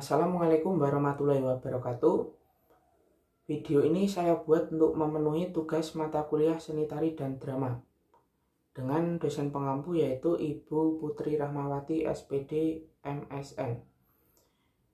Assalamualaikum warahmatullahi wabarakatuh. Video ini saya buat untuk memenuhi tugas mata kuliah seni tari dan drama dengan dosen pengampu yaitu Ibu Putri Rahmawati SPD MSN.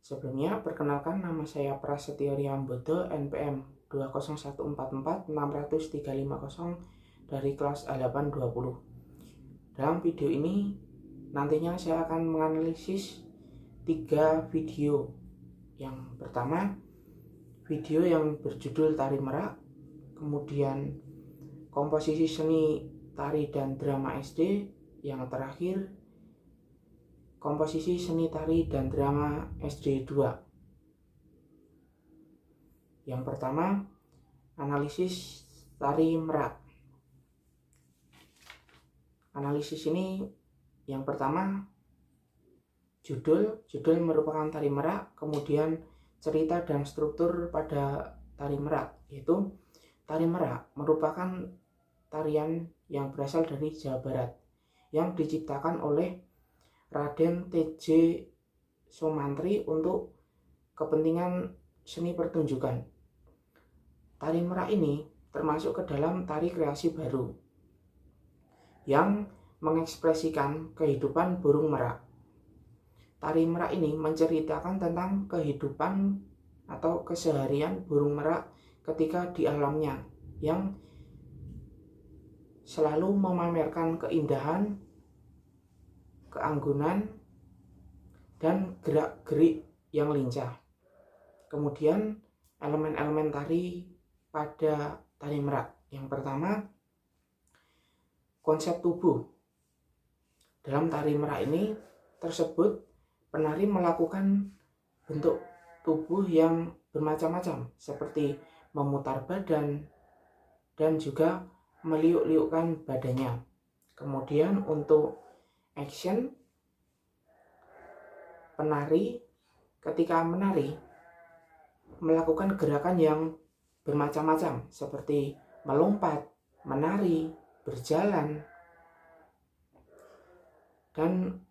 Sebelumnya perkenalkan, nama saya Prasetyo Riambodo, NPM 20144600350 dari kelas A820. Dalam video ini nantinya saya akan menganalisis 3 video. Yang pertama, video yang berjudul Tari Merak, kemudian komposisi seni tari dan drama SD, yang terakhir komposisi seni tari dan drama SD 2. Yang pertama, analisis Tari Merak. Analisis ini yang pertama, Judul merupakan Tari Merak, kemudian cerita dan struktur pada Tari Merak, yaitu Tari Merak merupakan tarian yang berasal dari Jawa Barat yang diciptakan oleh Raden T.J. Sumantri untuk kepentingan seni pertunjukan. Tari Merak ini termasuk ke dalam tari kreasi baru yang mengekspresikan kehidupan burung merak. Tari Merak ini menceritakan tentang kehidupan atau keseharian burung merak ketika di alamnya, yang selalu memamerkan keindahan, keanggunan, dan gerak-gerik yang lincah. Kemudian elemen-elemen tari pada Tari Merak. Yang pertama, konsep tubuh. Dalam Tari Merak ini tersebut penari melakukan bentuk tubuh yang bermacam-macam, seperti memutar badan dan juga meliuk-liukkan badannya. Kemudian untuk action, penari ketika menari melakukan gerakan yang bermacam-macam, seperti melompat, menari, berjalan, dan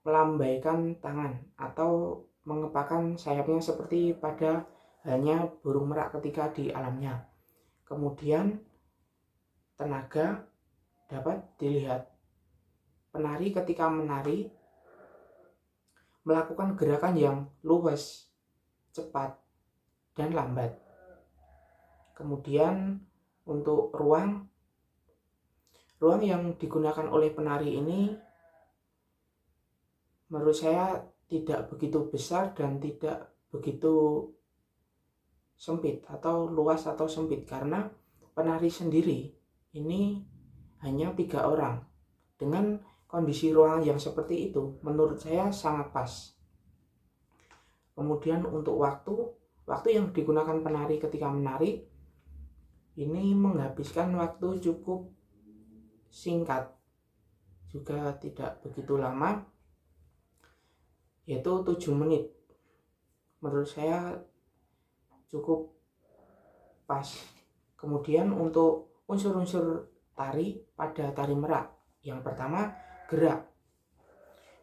melambaikan tangan atau mengepakkan sayapnya seperti pada halnya burung merak ketika di alamnya. Kemudian tenaga dapat dilihat. Penari ketika menari melakukan gerakan yang luwes, cepat, dan lambat. Kemudian untuk ruang yang digunakan oleh penari ini menurut saya tidak begitu besar dan tidak begitu sempit atau luas atau sempit, karena penari sendiri ini hanya 3 orang. Dengan kondisi ruang yang seperti itu menurut saya sangat pas. Kemudian untuk waktu yang digunakan penari ketika menari ini menghabiskan waktu cukup singkat, juga tidak begitu lama, yaitu 7 menit. Menurut saya cukup pas. Kemudian untuk unsur-unsur tari pada Tari Merak, yang pertama gerak.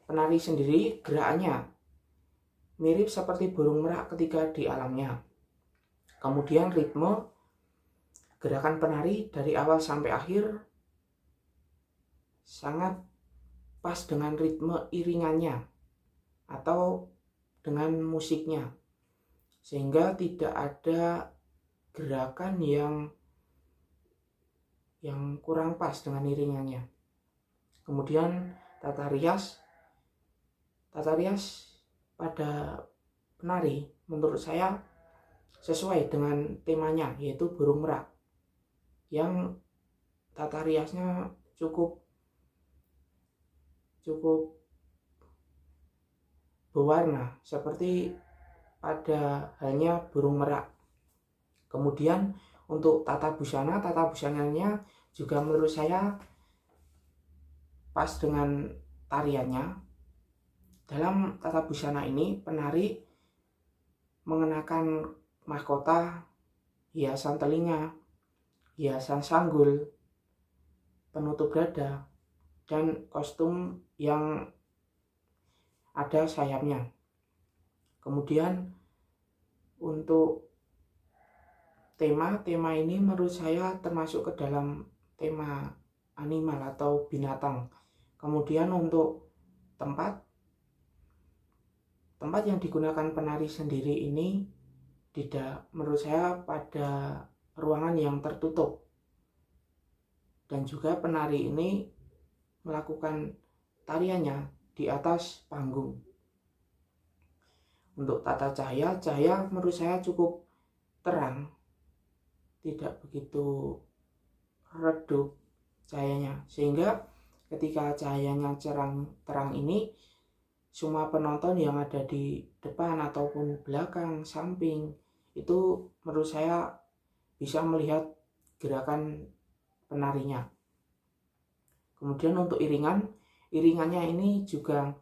Penari sendiri gerakannya mirip seperti burung merak ketika di alamnya. Kemudian ritme, gerakan penari dari awal sampai akhir sangat pas dengan ritme iringannya atau dengan musiknya, sehingga tidak ada gerakan yang kurang pas dengan iringannya. Kemudian tata rias pada penari menurut saya sesuai dengan temanya, yaitu burung merak, yang tata riasnya cukup berwarna seperti pada halnya burung merak. Kemudian untuk tata busananya juga menurut saya pas dengan tariannya. Dalam tata busana ini penari mengenakan mahkota, hiasan telinga, hiasan sanggul, penutup dada, dan kostum yang ada sayapnya. Kemudian untuk tema ini menurut saya termasuk ke dalam tema animal atau binatang. Kemudian untuk tempat yang digunakan penari sendiri ini tidak, menurut saya, pada ruangan yang tertutup, dan juga penari ini melakukan tariannya di atas panggung. Untuk tata cahaya menurut saya cukup terang, tidak begitu redup cahayanya, sehingga ketika cahayanya terang ini, semua penonton yang ada di depan ataupun belakang, samping, itu menurut saya bisa melihat gerakan penarinya. Kemudian untuk iringannya ini juga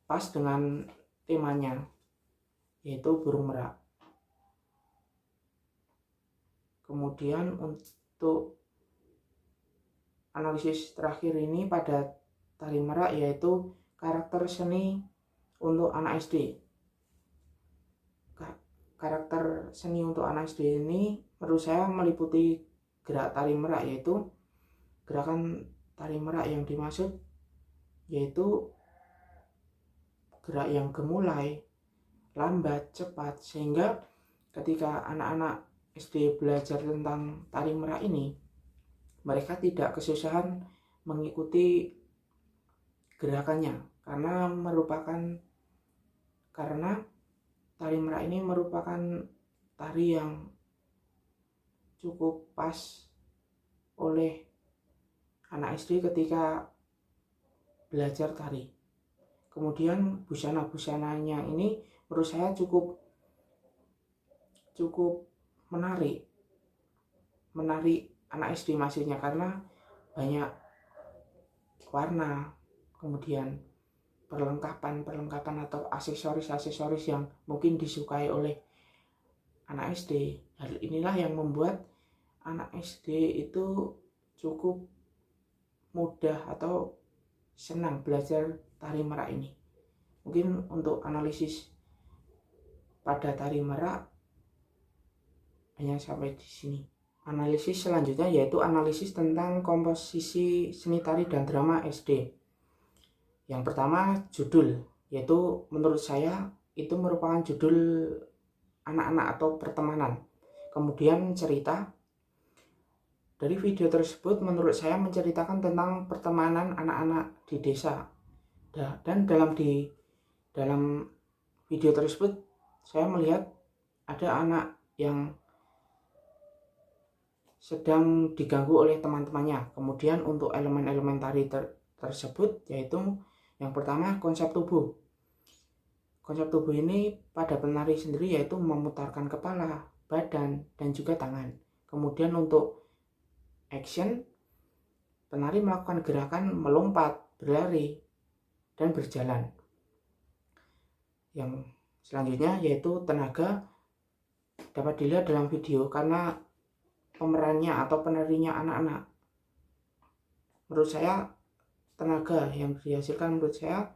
pas dengan temanya, yaitu burung merak. Kemudian untuk analisis terakhir ini pada tari merak, yaitu karakter seni untuk anak SD. Karakter seni untuk anak SD ini menurut saya meliputi gerak tari merak, yaitu gerakan tari merak yang dimaksud yaitu gerak yang gemulai, lambat, cepat, sehingga ketika anak-anak SD belajar tentang tari merak ini, mereka tidak kesusahan mengikuti gerakannya, karena tari merak ini merupakan tari yang cukup pas oleh anak SD ketika belajar tari. Kemudian busana-busananya ini menurut saya cukup menarik anak SD maksudnya, karena banyak warna, kemudian perlengkapan atau aksesoris yang mungkin disukai oleh anak SD. Hal inilah yang membuat anak SD itu cukup mudah atau senang belajar tari merak ini. Mungkin untuk analisis pada tari merak hanya sampai di sini. Analisis selanjutnya yaitu analisis tentang komposisi seni tari dan drama SD. Yang pertama, judul, yaitu menurut saya itu merupakan judul anak-anak atau pertemanan. Kemudian cerita. Dari video tersebut menurut saya menceritakan tentang pertemanan anak-anak di desa. Dan dalam video tersebut saya melihat ada anak yang sedang diganggu oleh teman-temannya. Kemudian untuk elemen-elemen tari tersebut yaitu yang pertama, konsep tubuh. Konsep tubuh ini pada penari sendiri yaitu memutarkan kepala, badan, dan juga tangan. Kemudian untuk action, penari melakukan gerakan melompat, berlari, dan berjalan. Yang selanjutnya yaitu tenaga, dapat dilihat dalam video karena pemerannya atau penarinya anak-anak. Menurut saya tenaga yang dihasilkan menurut saya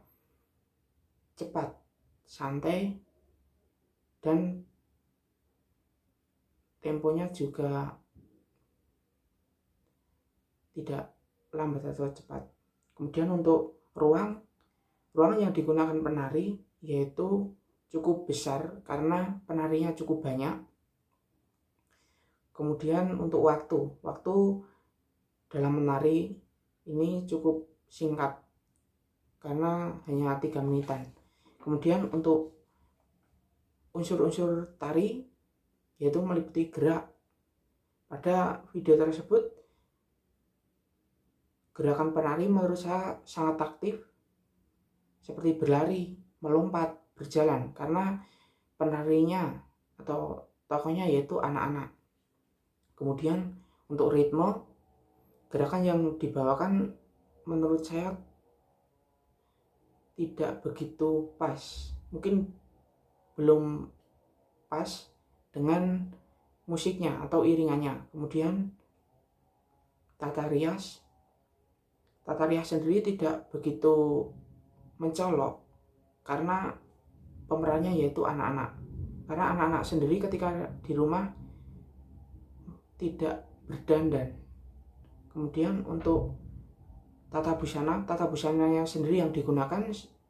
cepat, santai, dan temponya juga tidak lambat atau cepat. Kemudian untuk ruang yang digunakan penari yaitu cukup besar karena penarinya cukup banyak. Kemudian untuk waktu dalam menari ini cukup singkat karena hanya 3 menitan. Kemudian untuk unsur-unsur tari yaitu meliputi gerak. Pada video tersebut gerakan penari menurut saya sangat aktif, seperti berlari, melompat, berjalan, karena penarinya atau tokohnya yaitu anak-anak. Kemudian untuk ritme, gerakan yang dibawakan menurut saya tidak begitu pas, mungkin belum pas dengan musiknya atau iringannya. Kemudian tata rias sendiri tidak begitu mencolok karena pemerannya yaitu anak-anak. Karena anak-anak sendiri ketika di rumah tidak berdandan. Kemudian untuk tata busananya sendiri yang digunakan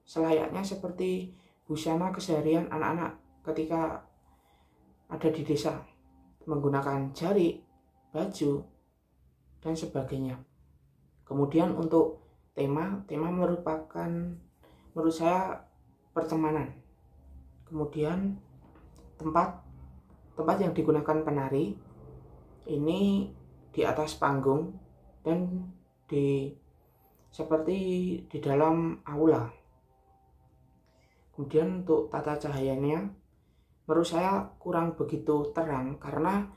selayaknya seperti busana keseharian anak-anak ketika ada di desa, menggunakan jarik, baju, dan sebagainya. Kemudian untuk tema menurut saya pertemanan. Kemudian tempat yang digunakan penari ini di atas panggung dan seperti di dalam aula. Kemudian untuk tata cahayanya menurut saya kurang begitu terang, karena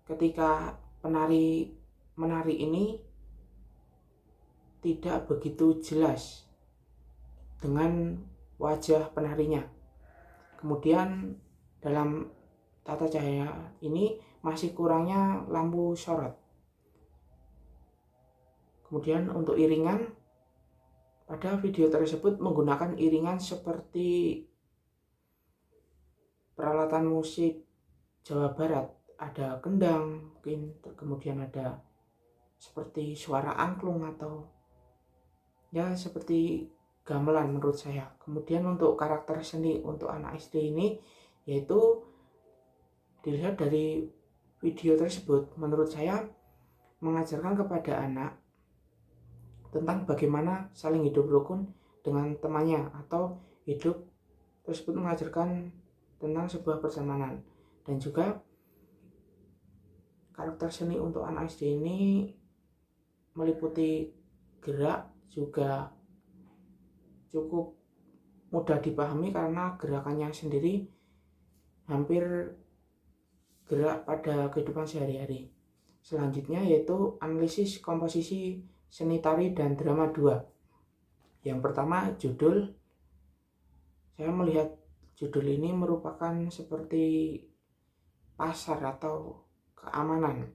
ketika penari menari ini tidak begitu jelas dengan wajah penarinya. Kemudian dalam tata cahaya ini masih kurangnya lampu sorot. Kemudian untuk iringan, pada video tersebut menggunakan iringan seperti peralatan musik Jawa Barat, ada kendang mungkin, kemudian ada seperti suara angklung atau ya seperti gamelan menurut saya. Kemudian untuk karakter seni untuk anak SD ini yaitu dilihat dari video tersebut, menurut saya mengajarkan kepada anak tentang bagaimana saling hidup rukun dengan temannya, atau hidup tersebut mengajarkan tentang sebuah pertemanan. Dan juga karakter seni untuk anak SD ini meliputi gerak, juga cukup mudah dipahami karena gerakannya sendiri hampir gerak pada kehidupan sehari-hari. Selanjutnya yaitu analisis komposisi seni tari dan drama 2. Yang pertama, judul. Saya melihat judul ini merupakan seperti pasar atau keamanan.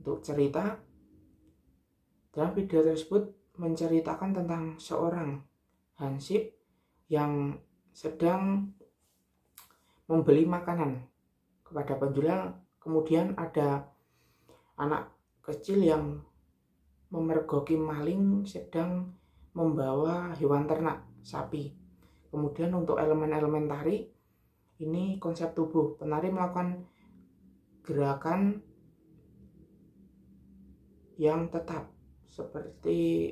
Untuk cerita, dalam video tersebut menceritakan tentang seorang hansip yang sedang membeli makanan kepada penjual. Kemudian ada anak kecil yang memergoki maling sedang membawa hewan ternak, sapi. Kemudian untuk elemen-elemen tari, ini konsep tubuh. Penari melakukan gerakan yang tetap, seperti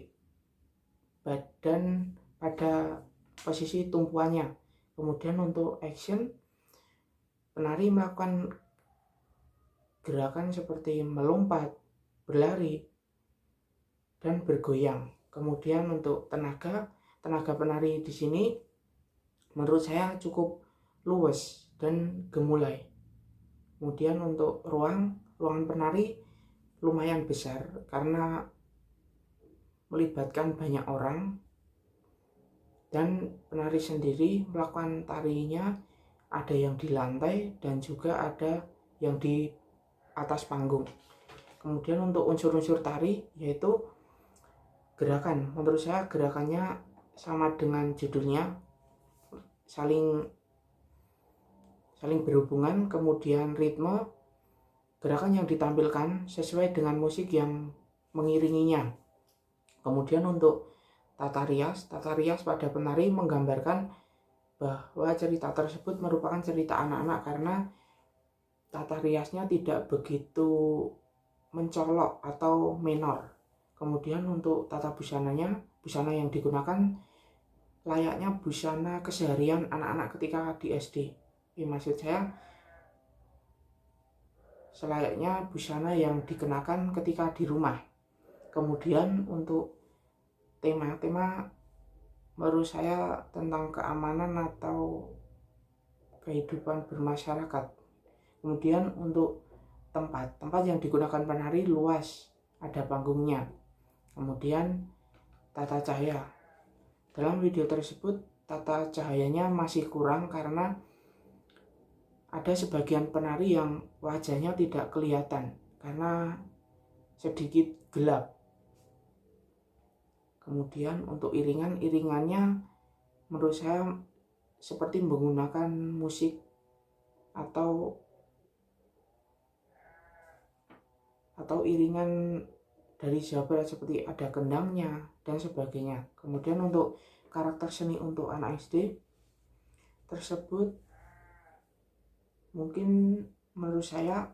badan pada posisi tumpuannya. Kemudian untuk action, penari melakukan gerakan seperti melompat, berlari, dan bergoyang. Kemudian untuk tenaga penari di sini menurut saya cukup luwes dan gemulai. Kemudian untuk ruangan penari lumayan besar karena melibatkan banyak orang, dan penari sendiri melakukan tarinya ada yang di lantai dan juga ada yang di atas panggung. Kemudian untuk unsur-unsur tari yaitu gerakan, menurut saya gerakannya sama dengan judulnya, saling berhubungan. Kemudian ritme, gerakan yang ditampilkan sesuai dengan musik yang mengiringinya. Kemudian untuk tata rias pada penari menggambarkan bahwa cerita tersebut merupakan cerita anak-anak karena tata riasnya tidak begitu mencolok atau menor. Kemudian untuk tata busana yang digunakan layaknya busana keseharian anak-anak ketika di SD. Maksud saya selayaknya busana yang dikenakan ketika di rumah. Kemudian untuk tema menurut saya tentang keamanan atau kehidupan bermasyarakat. Kemudian untuk tempat yang digunakan penari luas, ada panggungnya. Kemudian tata cahaya. Dalam video tersebut tata cahayanya masih kurang karena ada sebagian penari yang wajahnya tidak kelihatan karena sedikit gelap. Kemudian untuk iringannya menurut saya seperti menggunakan musik atau iringan dari Jawa Barat seperti ada kendangnya dan sebagainya. Kemudian untuk karakter seni untuk anak SD tersebut, mungkin menurut saya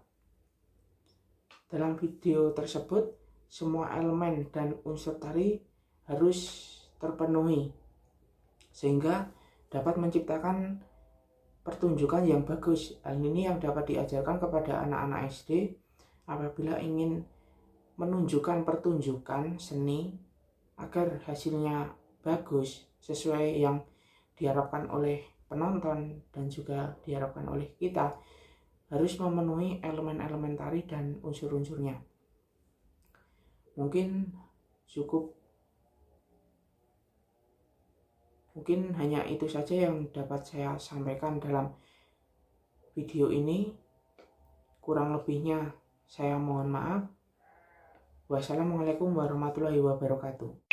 dalam video tersebut semua elemen dan unsur tari harus terpenuhi sehingga dapat menciptakan pertunjukan yang bagus. Hal ini yang dapat diajarkan kepada anak-anak SD apabila ingin menunjukkan pertunjukan seni agar hasilnya bagus sesuai yang diharapkan oleh penonton dan juga diharapkan oleh kita, harus memenuhi elemen-elemen tari dan unsur-unsurnya. Mungkin hanya itu saja yang dapat saya sampaikan dalam video ini. Kurang lebihnya saya mohon maaf. Wassalamualaikum warahmatullahi wabarakatuh.